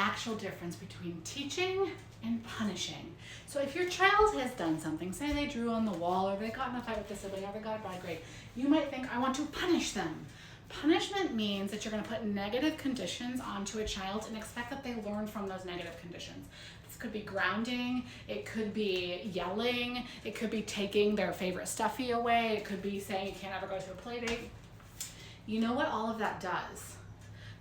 actual difference between teaching and punishing. So if your child has done something, say they drew on the wall, or they got in a fight with the sibling, or they got a bad grade, you might think, I want to punish them. Punishment means that you're going to put negative conditions onto a child and expect that they learn from those negative conditions. This could be grounding, it could be yelling, it could be taking their favorite stuffy away, it could be saying you can't ever go to a play date. You know what all of that does?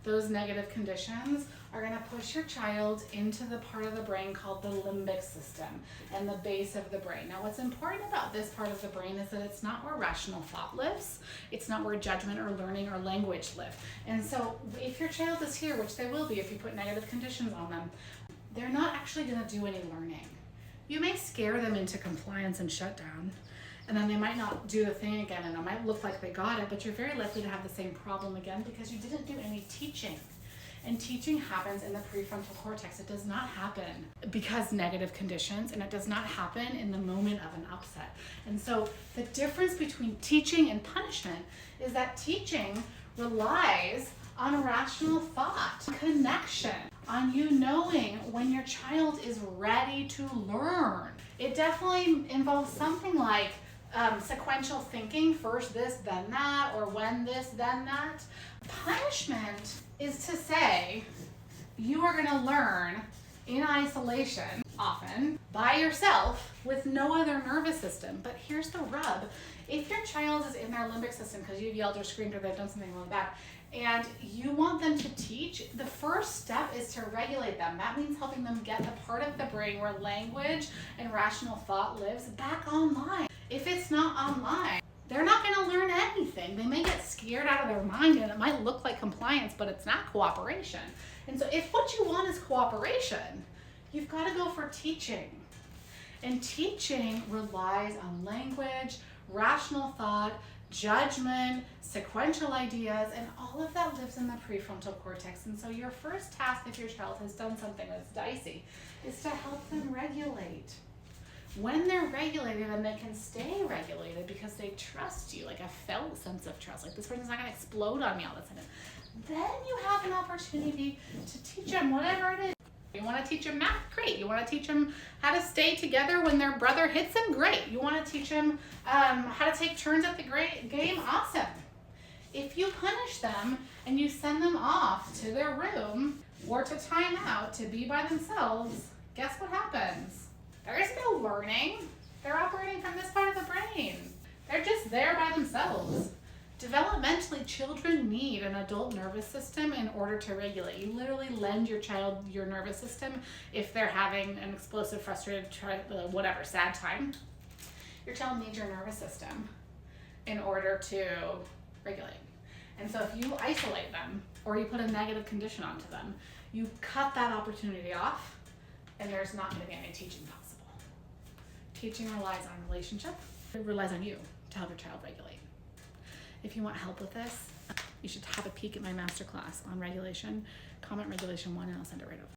Those negative conditions are going to push your child into the part of the brain called the limbic system and the base of the brain. Now, what's important about this part of the brain is that it's not where rational thought lives. It's not where judgment or learning or language live. And so if your child is here, which they will be if you put negative conditions on them, they're not actually going to do any learning. You may scare them into compliance and shutdown, and then they might not do the thing again, and it might look like they got it, but you're very likely to have the same problem again because you didn't do any teaching. And teaching happens in the prefrontal cortex. It does not happen because negative conditions, and it does not happen in the moment of an upset. And so the difference between teaching and punishment is that teaching relies on rational thought, connection, on you knowing when your child is ready to learn. It definitely involves something like sequential thinking, first this, then that, or when this, then that. Punishment is to say you are going to learn in isolation, often by yourself with no other nervous system. But here's the rub. If your child is in their limbic system because you've yelled or screamed or they've done something really bad, and you want them to teach, the first step is to regulate them. That means helping them get the part of the brain where language and rational thought lives back online. If it's not online, they're not going to learn anything. They may get scared out of their mind, and it might look like compliance, but it's not cooperation. And so if what you want is cooperation, you've got to go for teaching. And teaching relies on language, rational thought, judgment, sequential ideas, and all of that lives in the prefrontal cortex. And so your first task, if your child has done something that's dicey, is to help them regulate. When they're regulated, and they can stay regulated because they trust you, like a felt sense of trust, like this person's not going to explode on me all of a sudden, then you have an opportunity to teach them whatever it is. You want to teach them math? Great. You want to teach them how to stay together when their brother hits them? Great. You want to teach them how to take turns at the game? Awesome. If you punish them and you send them off to their room or to time out to be by themselves, guess what happens? There is no learning. They're operating from this part of the brain. They're just there by themselves. Developmentally, children need an adult nervous system in order to regulate. You literally lend your child your nervous system if they're having an explosive, frustrated, whatever, sad time. Your child needs your nervous system in order to regulate. And so if you isolate them or you put a negative condition onto them, you cut that opportunity off, and there's not going to be any teaching possible. Teaching relies on relationship. It relies on you to help your child regulate. If you want help with this, you should have a peek at my masterclass on regulation. Comment regulation 1 and I'll send it right over.